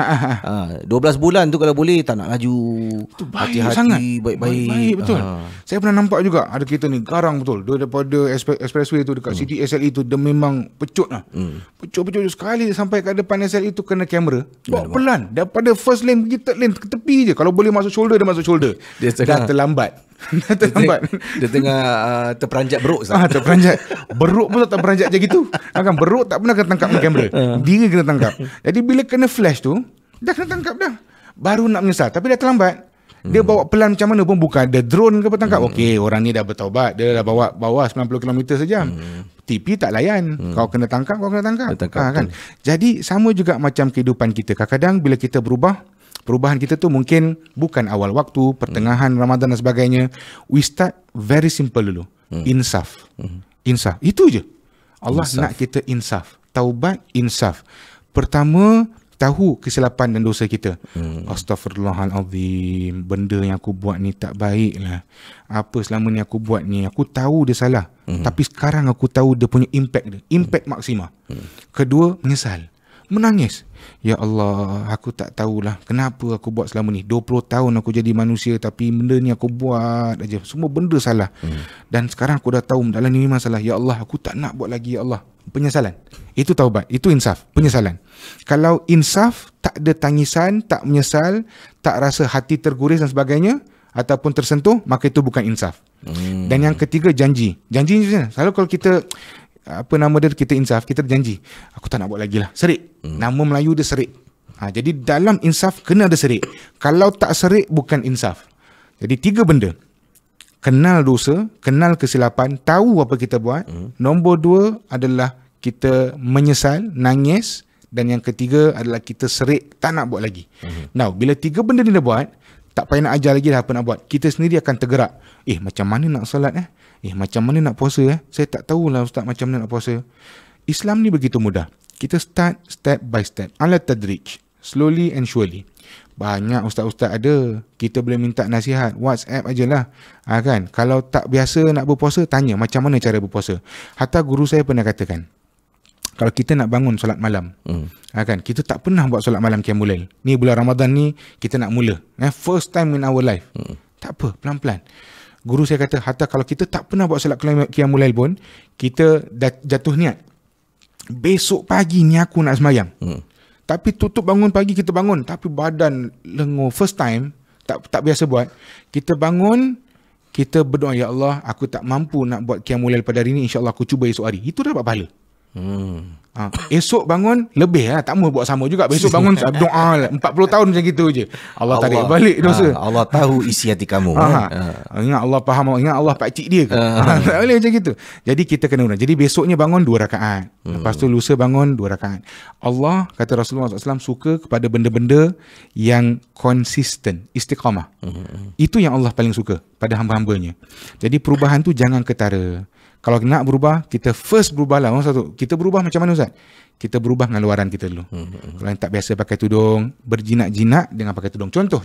12 bulan tu kalau boleh tak nak laju. Hati-hati sangat. Baik-baik.
Betul. Saya pernah nampak juga ada kereta ni garang betul. Dia daripada expressway tu dekat City SLE tu, dia memang pecut lah. Pecut sekali sampai kat depan SLE tu kena kamera. Bawa pelan. Daripada first lane pergi third lane ke tepi je. Kalau boleh masuk shoulder, dia masuk shoulder. Dah terlambat.
Dia tengah terperanjat beruk.
Terperanjat. Beruk pun tak terperanjat je gitu. Beruk tak pernah kena tangkap dengan kamera. Dia kena tangkap. Jadi bila kena flash tu, dah kena tangkap dah. Baru nak menyesal. Tapi dah terlambat. Dia bawa pelan macam mana pun, bukan ada drone ke bertangkap. Okey, orang ni dah bertaubat, dia dah bawa 90 km sejam. TV tak layan. Kau kena tangkap, kan. Jadi sama juga macam kehidupan kita. Kadang-kadang bila kita berubah, perubahan kita tu mungkin bukan awal waktu, pertengahan Ramadan dan sebagainya. We start very simple dulu. Insaf. Itu je. Allah nak kita insaf. Taubat, insaf. Pertama, tahu kesilapan dan dosa kita. Astaghfirullahalazim, benda yang aku buat ni tak baik lah. Apa selama ni aku buat ni, aku tahu dia salah. Tapi sekarang aku tahu dia punya impact dia. Impact maksima. Kedua, menyesal. Menangis. Ya Allah, aku tak tahulah kenapa aku buat selama ni. 20 tahun aku jadi manusia, tapi benda ni aku buat aja. Semua benda salah. Dan sekarang aku dah tahu dalam ni memang salah. Ya Allah, aku tak nak buat lagi, ya Allah. Penyesalan. Itu taubat. Itu insaf. Penyesalan. Kalau insaf, tak ada tangisan, tak menyesal, tak rasa hati terguris dan sebagainya, ataupun tersentuh, maka itu bukan insaf. Dan yang ketiga, janji. Janji macam mana? Selalu kalau kita kita insaf, kita janji, aku tak nak buat lagi lah. Serik. Nama Melayu dia serik. Jadi dalam insaf kena ada serik. Kalau tak serik bukan insaf. Jadi 3 benda. Kenal dosa, kenal kesilapan, tahu apa kita buat. Nombor 2 adalah kita menyesal, nangis. Dan yang ketiga adalah kita serik, tak nak buat lagi. Now, bila 3 benda ni dah buat, tak payah nak ajar lagi dah apa nak buat. Kita sendiri akan tergerak. Macam mana nak solat macam mana nak puasa Saya tak tahulah ustaz macam mana nak puasa. Islam ni begitu mudah. Kita start step by step. Ala tadrij. Slowly and surely. Banyak ustaz-ustaz ada. Kita boleh minta nasihat. WhatsApp ajalah. Kan? Kalau tak biasa nak berpuasa, tanya macam mana cara berpuasa. Hatta guru saya pernah katakan, kalau kita nak bangun solat malam, kan? Kita tak pernah buat solat malam qiyamul lail. Ni bulan Ramadan ni, kita nak mula. First time in our life. Tak apa, pelan-pelan. Guru saya kata, hatta kalau kita tak pernah buat solat qiyamul lail pun, kita dah jatuh niat. Besok pagi ni aku nak sembahyang. Tapi tutup bangun pagi kita bangun, tapi badan lengur. First time, tak biasa buat. Kita bangun, kita berdoa, ya Allah, aku tak mampu nak buat qiyamul lail pada hari ni, insya-Allah aku cuba esok hari. Itu dah dapat pahala. Esok bangun lebih tak mau buat sama juga. Besok bangun doa 40 tahun macam gitu je. Allah tarik balik dosa.
Allah tahu isi hati kamu.
Ingat Allah faham, ingat Allah pakcik dia ke. Tak boleh macam gitu. Jadi kita kena guna. Jadi besoknya bangun 2 rakaat. Lepas tu lusa bangun 2 rakaat. Allah kata Rasulullah SAW suka kepada benda-benda yang konsisten, istiqamah. Itu yang Allah paling suka pada hamba-hambanya. Jadi perubahan tu jangan ketara. Kalau nak berubah, kita first berubahlah. Kita berubah macam mana Ustaz? Kita berubah dengan luaran kita dulu. Kalau yang tak biasa pakai tudung, berjinak-jinak dengan pakai tudung. Contoh.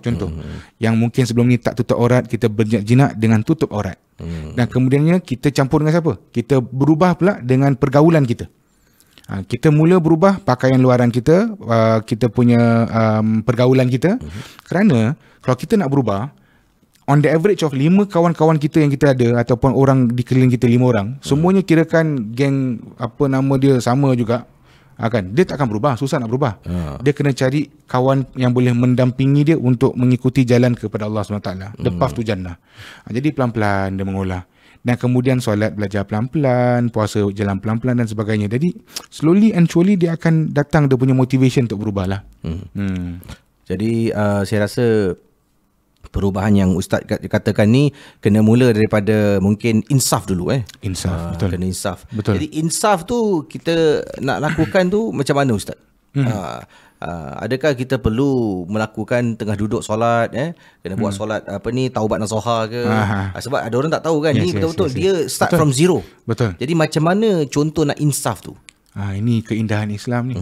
Yang mungkin sebelum ni tak tutup aurat, kita berjinak-jinak dengan tutup aurat. Dan kemudiannya kita campur dengan siapa? Kita berubah pula dengan pergaulan kita. Kita mula berubah pakaian luaran kita, kita punya pergaulan kita. Kerana kalau kita nak berubah, on the average of 5 kawan-kawan kita yang kita ada, ataupun orang di keliling kita 5 orang, semuanya kirakan geng apa nama dia sama juga, kan? Dia tak akan berubah, susah nak berubah. Dia kena cari kawan yang boleh mendampingi dia untuk mengikuti jalan kepada Allah SWT. The path to jannah. Jadi pelan-pelan dia mengolah. Dan kemudian solat belajar pelan-pelan, puasa jalan pelan-pelan dan sebagainya. Jadi slowly and surely dia akan datang dia punya motivation untuk berubah lah.
Jadi saya rasa perubahan yang Ustaz katakan ni kena mula daripada mungkin insaf dulu
Insaf, betul.
Kena insaf.
Betul.
Jadi insaf tu kita nak lakukan tu macam mana Ustaz? Adakah kita perlu melakukan tengah duduk solat kena buat solat taubat nasuha ke? Sebab ada orang tak tahu kan, ni betul-betul dia start from zero.
Betul.
Jadi macam mana contoh nak insaf tu?
Ini keindahan Islam ni.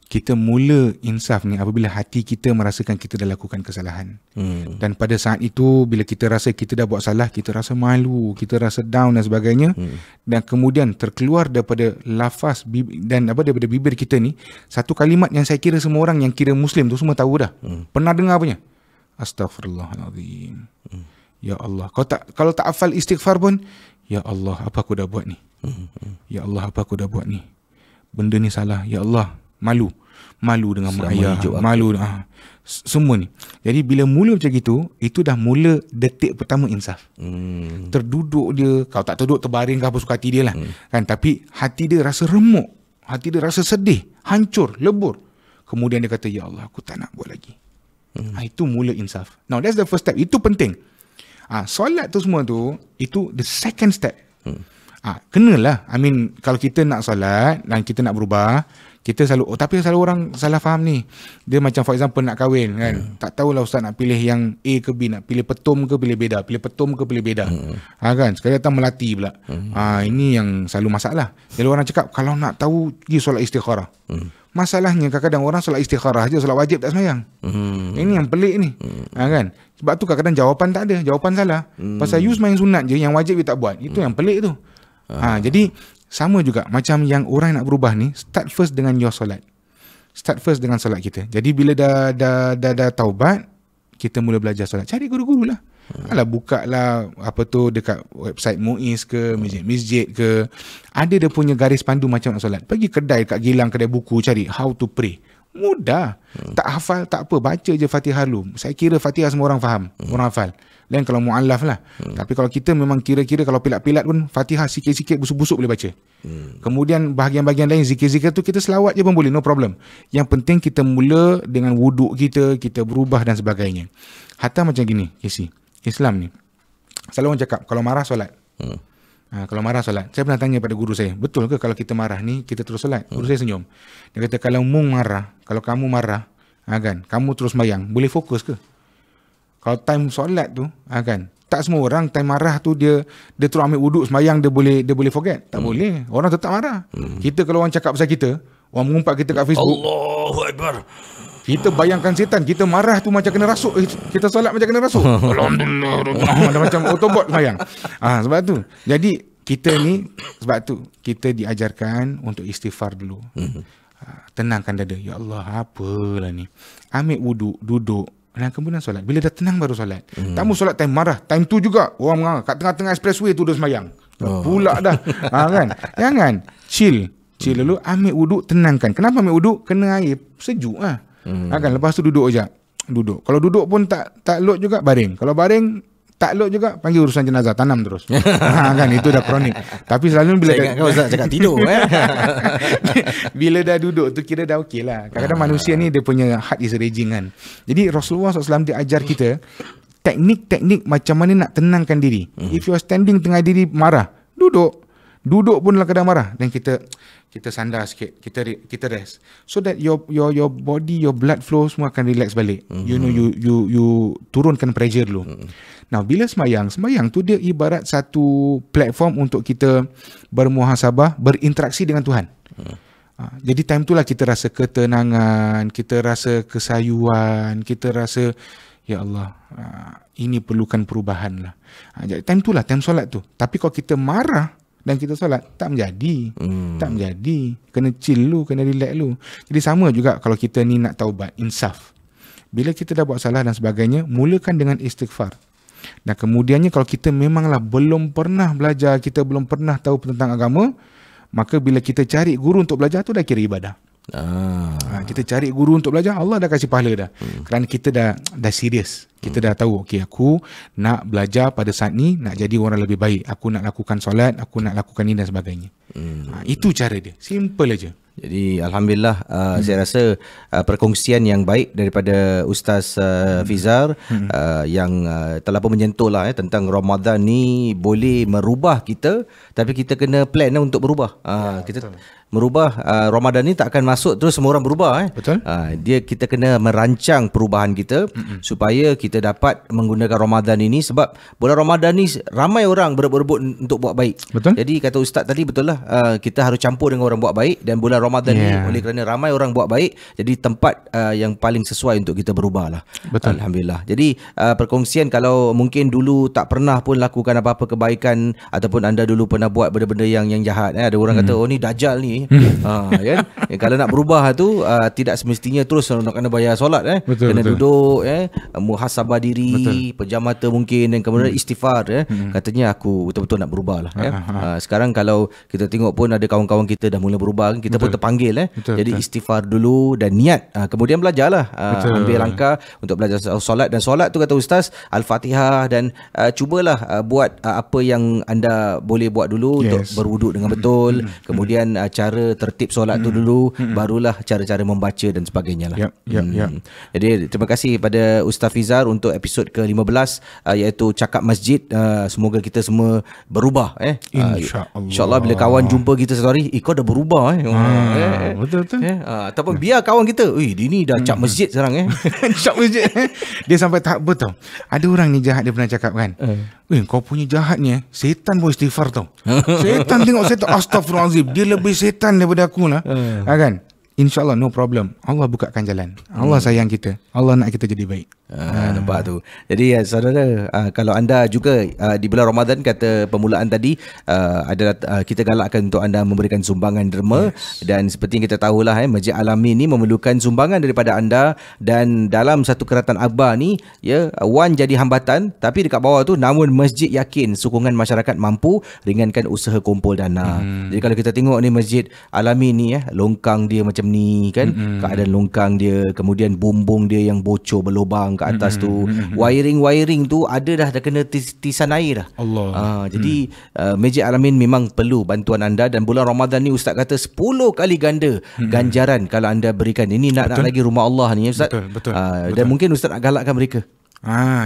Kita mula insaf ni apabila hati kita merasakan kita dah lakukan kesalahan. Dan pada saat itu, bila kita rasa kita dah buat salah, kita rasa malu, kita rasa down dan sebagainya. Dan kemudian terkeluar daripada lafaz dan daripada bibir kita ni satu kalimat yang saya kira semua orang yang kira Muslim tu semua tahu dah. Pernah dengar punya? Astaghfirullahalazim. Ya Allah. Kalau tak hafal istighfar pun, ya Allah, apa aku dah buat ni? Ya Allah, apa aku dah buat ni? Benda ni salah. Ya Allah, malu dengan mak ayah, malu semua ni. Jadi bila mula macam gitu, itu dah mula detik pertama insaf. Terduduk dia, kalau tak terduduk terbaring ke apa suka hati dia lah. Kan, tapi hati dia rasa remuk, hati dia rasa sedih, hancur, lebur. Kemudian dia kata, ya Allah, aku tak nak buat lagi. Itu mula insaf. Now that's the first step. Itu penting. Solat tu semua tu, itu the second step. Kenalah. Kalau kita nak solat dan kita nak berubah, kita selalu, tapi selalu orang salah faham ni. Dia macam for example nak kahwin kan. Tak tahulah ustaz nak pilih yang A ke B, nak pilih petum ke pilih beda, pilih petum ke pilih beda. Kan, sekali datang melati pula. Ini yang selalu masalah. Jadi orang cakap kalau nak tahu pergi solat istikharah. Masalahnya kadang-kadang orang solat istikharah aja, solat wajib tak sembahyang. Ini yang pelik ni. Kan? Sebab tu kadang-kadang jawapan tak ada, jawapan salah. Pasal you sembahyang sunat je, yang wajib you tak buat. Itu yang pelik tu. Jadi sama juga macam yang orang nak berubah ni, start first dengan your solat. Start first dengan solat kita. Jadi bila dah taubat, kita mula belajar solat. Cari guru-guru lah. Buka lah dekat website MUIS ke, masjid-masjid ke. Ada dia punya garis pandu macam nak solat. Pergi kedai kat Gilang, kedai buku, cari how to pray. Mudah. Tak hafal tak apa, baca je Fatihah dulu. Saya kira Fatihah semua orang faham, orang hafal. Lain kalau mu'allaf lah. Tapi kalau kita memang kira-kira kalau pilat-pilat pun Fatihah sikit-sikit busuk-busuk boleh baca. Kemudian bahagian-bahagian lain zikir-zikir tu kita selawat je pun boleh, no problem. Yang penting kita mula dengan wuduk kita berubah dan sebagainya. Hatta macam gini, Casey, Islam ni selalu orang cakap kalau marah solat. Kalau marah solat. Saya pernah tanya pada guru saya, betul ke kalau kita marah ni kita terus solat? Guru saya senyum. Dia kata kalau kamu marah, kan, kamu terus sembahyang, boleh fokus ke? Kalau time solat tu, kan, tak semua orang time marah tu dia terus ambil wuduk sembahyang dia boleh forget. Tak boleh. Orang tetap marah. Kita kalau orang cakap pasal kita, orang mengumpat kita kat Facebook,
Allahu Akbar.
Kita bayangkan setan, kita marah tu macam kena rasuk, kita solat macam kena rasuk. Alhamdulillah, macam autobot sayang. Sebab tu. Jadi kita ni, sebab tu kita diajarkan untuk istighfar dulu. Tenangkan dada. Ya Allah, apalah ni. Ambil wuduk, duduk, dan kemudian solat. Bila dah tenang baru solat. Tamu solat time marah, time tu juga orang marah kat tengah-tengah expressway tu dah sembahyang. Pula dah. Kan? Jangan. Chill dulu, ambil wuduk, tenangkan. Kenapa ambil wuduk? Kena air sejuk lah. Kan, lepas tu duduk je. Kalau duduk pun tak load juga, baring. Kalau baring tak load juga, panggil urusan jenazah, tanam terus. Kan, itu dah kronik. Tapi selalu bila
saya ingat kau Ustaz cakap tidur.
Bila dah duduk tu kira dah okey lah. Kadang-kadang manusia ni dia punya heart is raging kan. Jadi Rasulullah SAW dia ajar kita teknik-teknik macam mana nak tenangkan diri. If you are standing tengah diri marah, duduk pun dalam keadaan marah, dan kita sandar sikit, kita rest, so that your body, your blood flow semua akan relax balik. You turunkan pressure dulu. Now bila sembahyang tu dia ibarat satu platform untuk kita bermuhasabah, berinteraksi dengan Tuhan. Jadi time tu lah kita rasa ketenangan, kita rasa kesayuan, kita rasa ya Allah, ini perlukan perubahan lah. Jadi time tu lah, time solat tu. Tapi kalau kita marah dan kita solat, tak menjadi. Kena chill lu, kena relax lu. Jadi sama juga kalau kita ni nak taubat, insaf. Bila kita dah buat salah dan sebagainya, mulakan dengan istighfar. Dan kemudiannya kalau kita memanglah belum pernah belajar, kita belum pernah tahu tentang agama, maka bila kita cari guru untuk belajar tu dah kira ibadah. Kita cari guru untuk belajar, Allah dah kasih pahala dah. Kerana kita dah serius. Kita dah tahu, okey, aku nak belajar pada saat ni, nak jadi orang lebih baik. Aku nak lakukan solat, aku nak lakukan ini dan sebagainya. Itu cara dia. Simple aja.
Jadi Alhamdulillah, saya rasa perkongsian yang baik daripada Ustaz Fizar yang telah pun menyentuh lah tentang Ramadan ni boleh merubah kita, tapi kita kena plan untuk berubah. Kita merubah, Ramadan ni tak akan masuk terus semua orang berubah.
Betul.
Kita kena merancang perubahan kita supaya kita dapat menggunakan Ramadan ini, sebab bulan Ramadan ni ramai orang berebut-rebut untuk buat baik.
Betul.
Jadi kata Ustaz tadi betul lah, kita harus campur dengan orang buat baik, dan bulan Ramadan ni oleh kerana ramai orang buat baik, jadi tempat yang paling sesuai untuk kita berubah lah.
Betul.
Alhamdulillah. Jadi perkongsian, kalau mungkin dulu tak pernah pun lakukan apa-apa kebaikan, ataupun anda dulu pernah buat benda-benda yang jahat, ada orang kata oh ni dajal ni. Kan? Kalau nak berubah tu tidak semestinya terus nak kena bayar solat. Kena duduk, muhasabah diri, pejam mata mungkin, dan kemudian istighfar. Katanya aku betul-betul nak berubah lah. Sekarang kalau kita tengok pun ada kawan-kawan kita dah mula berubah, kita pun terpanggil. Jadi istighfar dulu dan niat, kemudian belajarlah, ambil langkah untuk belajar solat. Dan solat tu kata Ustaz, Al-Fatihah, dan cubalah buat apa yang anda boleh buat dulu untuk berwuduk dengan betul. Kemudian cara tertib solat tu dulu, barulah cara-cara membaca dan sebagainya lah. Jadi terima kasih pada Ustaz Fizar untuk episod ke-15 iaitu Cakap Masjid. Semoga kita semua berubah. InsyaAllah bila kawan jumpa kita satu hari, kau dah berubah. Betul. Ataupun biar kawan kita, dia ni dah cap masjid sekarang.
Cap masjid. Dia sampai tahap betul. Ada orang ni jahat, dia pernah cakap kan, kau punya jahat ni setan pun istighfar tau. Setan tengok setan, astaghfirullahalazim, dia lebih setan daripada aku lah. Kan? InsyaAllah no problem. Allah bukakan jalan. Allah sayang kita. Allah nak kita jadi baik.
Nampak tu. Jadi saudara, kalau anda juga di bulan Ramadan, kata permulaan tadi, adalah kita galakkan untuk anda memberikan sumbangan derma. Dan seperti yang kita tahulah, Masjid Al-Amin ni memerlukan sumbangan daripada anda. Dan dalam satu keratan akbar ni, wan jadi hambatan, tapi dekat bawah tu, namun masjid yakin sokongan masyarakat mampu ringankan usaha kumpul dana. Jadi kalau kita tengok ni Masjid Al-Amin ni, longkang dia macam ni kan, keadaan longkang dia, kemudian bumbung dia yang bocor berlubang kat atas tu, wiring tu dah kena tisan air dah.
Allah.
Jadi Masjid Al-Amin memang perlu bantuan anda. Dan bulan Ramadan ni Ustaz kata 10 kali ganda ganjaran kalau anda berikan. Ini nak lagi rumah Allah ni Ustaz.
Betul.
Dan mungkin Ustaz nak galakkan mereka.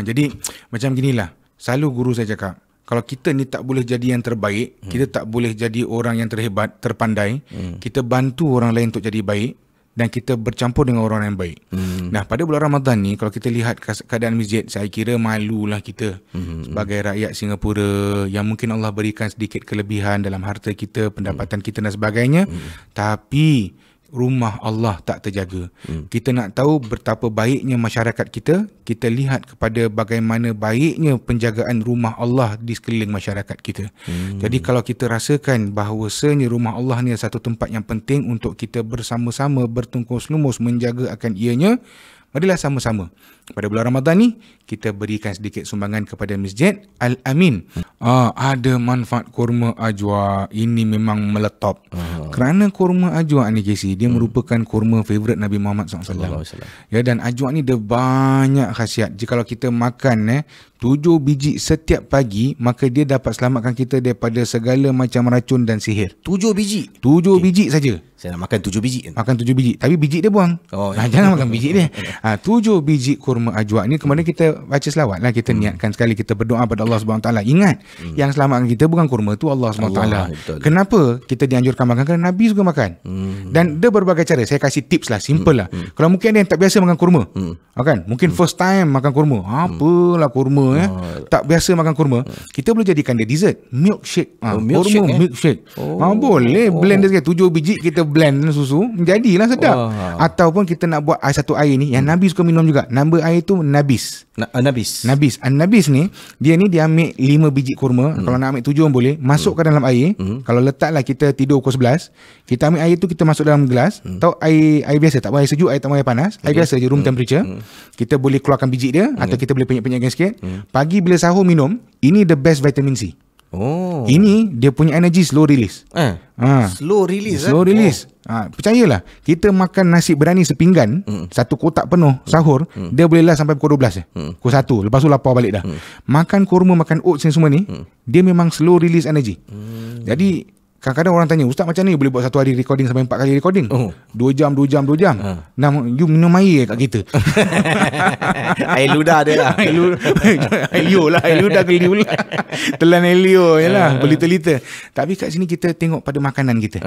Jadi macam ginilah, selalu guru saya cakap, kalau kita ni tak boleh jadi yang terbaik, kita tak boleh jadi orang yang terhebat, terpandai, kita bantu orang lain untuk jadi baik, dan kita bercampur dengan orang yang baik. Nah, pada bulan Ramadan ni, kalau kita lihat keadaan masjid, saya kira malulah kita sebagai rakyat Singapura yang mungkin Allah berikan sedikit kelebihan dalam harta kita, pendapatan kita dan sebagainya, tapi rumah Allah tak terjaga. Kita nak tahu betapa baiknya masyarakat kita, kita lihat kepada bagaimana baiknya penjagaan rumah Allah di sekeliling masyarakat kita. Jadi kalau kita rasakan bahawasanya rumah Allah ni satu tempat yang penting untuk kita bersama-sama bertungkus lumus menjaga akan ianya, marilah sama-sama pada bulan Ramadan ni kita berikan sedikit sumbangan kepada Masjid Al-Amin. Ada manfaat kurma ajwa, ini memang meletop. Kerana kurma ajwa ni Casey, dia merupakan kurma favourite Nabi Muhammad SAW. Ya, dan ajwa ni dia banyak khasiat. Jika kita makan 7 biji setiap pagi, maka dia dapat selamatkan kita daripada segala macam racun dan sihir.
7 biji?
7 biji saja.
Saya nak makan 7 biji.
Makan 7 biji. Tapi biji dia buang. Jangan makan biji dia. 7 biji kurma ajwa ni, kemudian kita baca selawat lah. Kita niatkan sekali, kita berdoa pada Allah SWT. Ingat, yang selamatkan kita bukan kurma tu, Allah SWT. Kenapa kita dianjurkan makan? Kerana Nabi suka makan. Dan dia berbagai cara. Saya kasih tips lah, simple lah. Kalau mungkin ada yang tak biasa makan kurma, kan? Mungkin first time makan kurma. Apalah kurma tak biasa makan kurma, kita boleh jadikan dia dessert, milkshake. Kurma milkshake. Boleh blend dia 7 biji, kita blend susu, jadilah sedap. Ataupun kita nak buat satu air ni yang Nabi suka minum juga. Nama air tu Nabis. Nabis ni, dia ambil 5 biji kurma. Kalau nak ambil 7 pun boleh. Masukkan dalam air. Kalau letaklah kita tidur pukul 11, kita ambil air tu, kita masuk dalam gelas. Tahu air biasa, tak payah air sejuk, air tak payah panas. Air biasa je, room temperature. Kita boleh keluarkan biji dia, atau kita boleh penyek-penyekkan sikit. Pagi bila sahur minum, ini the best vitamin C. Ini dia punya energy slow release.
Slow release.
Percayalah, kita makan nasi berani sepinggan, satu kotak penuh sahur, dia boleh last sampai pukul 12 pukul 1, lepas tu lapar balik dah. Makan kurma, makan oats ni semua ni, dia memang slow release energy. Jadi kadang-kadang orang tanya, Ustaz macam ni boleh buat satu hari recording sampai 4 kali recording? 2 jam. Nah, you minum air kat kita.
Air ludah dia lah.
Air ludah ke liu lah. Telan air liu je lah, berliter-liter. Tapi kat sini kita tengok pada makanan kita.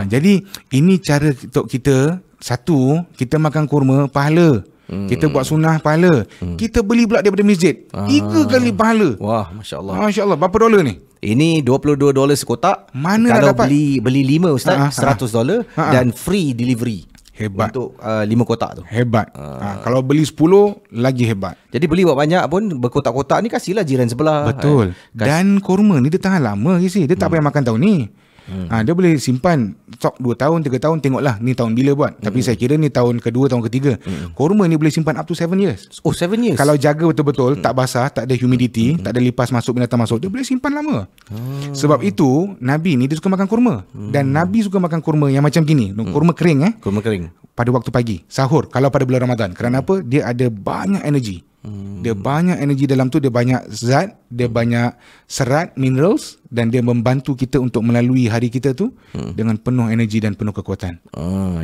Jadi ini cara untuk kita, satu, kita makan kurma, pahala. Kita buat sunnah, pahala. Kita beli pula daripada masjid, 3 kali pahala.
Wah, Masya Allah.
Masya Allah. Berapa dolar ni?
Ini $22 sekotak.
Mana
kalau
dapat?
beli 5 Ustaz, $100 dan free delivery.
Hebat.
Untuk 5 kotak tu.
Hebat. Kalau beli 10 lagi hebat.
Jadi beli buat banyak pun, berkotak-kotak ni kasihlah jiran sebelah.
Betul. Dan kurma ni dia tahan lama Casey. Dia tak payah makan tahun ni. Dia boleh simpan stok 2 tahun, 3 tahun, tengoklah ni tahun bila buat. Tapi saya kira ni tahun kedua, tahun ketiga. Kurma ni boleh simpan up to 7 years. 7 years. Kalau jaga betul-betul, tak basah, tak ada humidity, tak ada lipas masuk, binatang masuk, dia boleh simpan lama. Sebab itu Nabi ni dia suka makan kurma. Dan Nabi suka makan kurma yang macam gini, kurma kering
kurma kering
pada waktu pagi, sahur, kalau pada bulan Ramadan. Kerana apa? Dia ada banyak energi. Dia banyak energi dalam tu, dia banyak zat, dia banyak serat, minerals, dan dia membantu kita untuk melalui hari kita tu dengan penuh energi dan penuh kekuatan.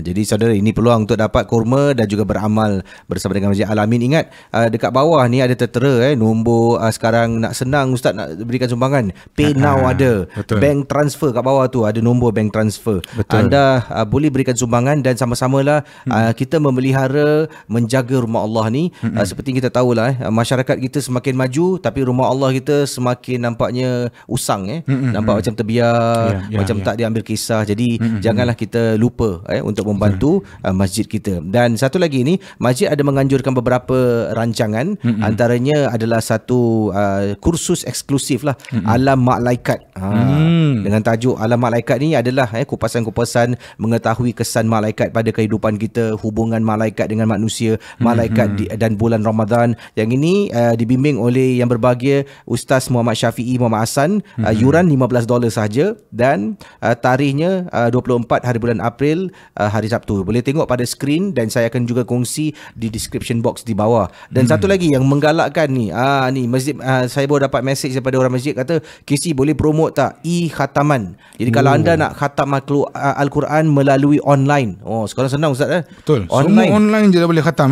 Jadi saudara, ini peluang untuk dapat kurma dan juga beramal bersama dengan Masjid Al-Amin. Ingat, dekat bawah ni ada tertera nombor. Sekarang nak senang Ustaz nak berikan sumbangan, Pay Now ada, betul. Bank transfer kat bawah tu ada nombor bank transfer. Betul. Anda boleh berikan sumbangan dan sama-samalah kita memelihara, menjaga rumah Allah ni. Seperti kita tahu lah masyarakat kita semakin maju tapi rumah Allah kita semakin nampaknya usang nampak macam terbiar, macam tak diambil kisah. Jadi janganlah kita lupa untuk membantu masjid kita. Dan satu lagi ni, masjid ada menganjurkan beberapa rancangan, antaranya adalah satu kursus eksklusif lah, Alam Malaikat. Dengan tajuk Alam Malaikat ni adalah kupasan-kupasan mengetahui kesan malaikat pada kehidupan kita, hubungan malaikat dengan manusia, malaikat dan bulan Ramadan. Yang ini dibimbing oleh yang berbahagia Ustaz Muhammad Syafiee Muhammad Hassan. Yuran $15 sahaja dan tarikhnya 24 hari bulan April, hari Sabtu. Boleh tengok pada skrin dan saya akan juga kongsi di description box di bawah. Dan satu lagi yang menggalakkan ni, ni masjid, saya baru dapat message daripada orang masjid kata, KC boleh promote tak e-khataman. Jadi kalau anda nak khatam Al-Quran melalui online. Sekarang senang Ustaz
Betul.
Online.
Semua online je dah boleh khatam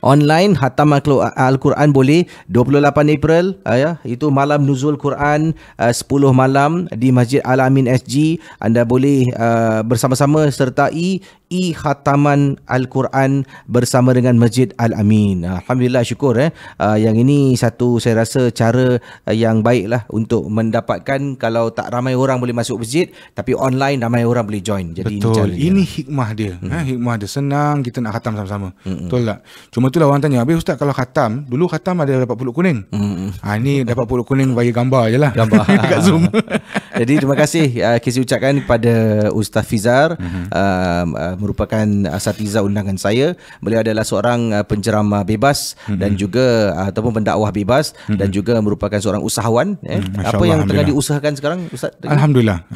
Online khatam Al-Quran boleh 28 April itu malam nuzul Quran 10 malam di Masjid Al-Amin SG. Anda boleh bersama-sama sertai khataman Al-Quran bersama dengan Masjid Al-Amin. Alhamdulillah, syukur yang ini satu saya rasa cara yang baiklah untuk mendapatkan, kalau tak ramai orang boleh masuk masjid, tapi online ramai orang boleh join. Jadi
betul, ini hikmah dia. Hikmah dia, senang kita nak khatam sama-sama. Betul tak? Cuma itulah orang tanya, habis Ustaz kalau khatam, dulu khatam ada dapat puluk kuning. Ni dapat puluk kuning bagi gambar je lah. Gambar dekat Zoom.
Jadi terima kasih KC ucapkan kepada Ustaz Fizar, merupakan asatiza undangan saya. Beliau adalah seorang penceramah bebas dan juga ataupun pendakwah bebas dan juga merupakan seorang usahawan. Apa yang tengah diusahakan sekarang Ustaz?
Alhamdulillah.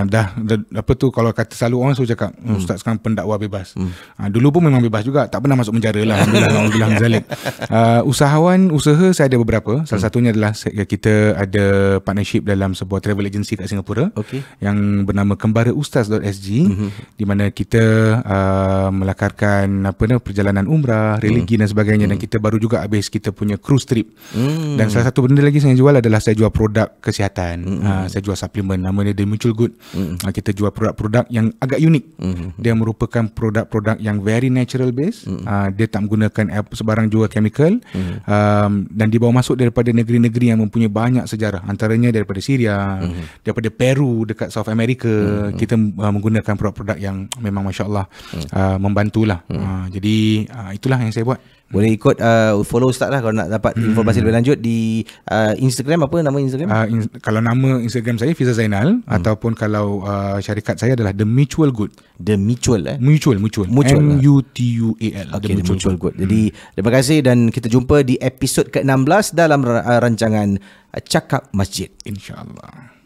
Dah apa tu, kalau kata selalu orang selalu cakap Ustaz sekarang pendakwah bebas. Dulu pun memang bebas juga, tak pernah masuk penjara lah. Alhamdulillah. Usahawan, usaha saya ada beberapa. Salah satunya adalah kita ada partnership dalam sebuah travel agency kat Singapura yang bernama kembaraustaz.sg, di mana kita melakarkan perjalanan umrah, religi dan sebagainya. Dan kita baru juga habis kita punya cruise trip. Dan salah satu benda lagi saya jual adalah saya jual produk kesihatan. Saya jual suplemen, nama dia The Mutual Good. Kita jual produk-produk yang agak unik. Dia merupakan produk-produk yang very natural based. Dia tak menggunakan sebarang jual chemical, dan dibawa masuk daripada negeri-negeri yang mempunyai banyak sejarah, antaranya daripada Syria, daripada Peru dekat South America. Kita menggunakan produk-produk yang memang masya-Allah membantulah. Jadi itulah yang saya buat.
Boleh ikut follow Ustaz lah kalau nak dapat informasi lebih lanjut di Instagram. Apa nama Instagram?
Kalau nama Instagram saya Fizar Zainal, ataupun kalau syarikat saya adalah The Mutual Good.
The Mutual
Mutual MUTUAL.
Okay, The Mutual Good. Jadi terima kasih dan kita jumpa di episod ke-16 dalam rancangan Cakap Masjid,
InsyaAllah.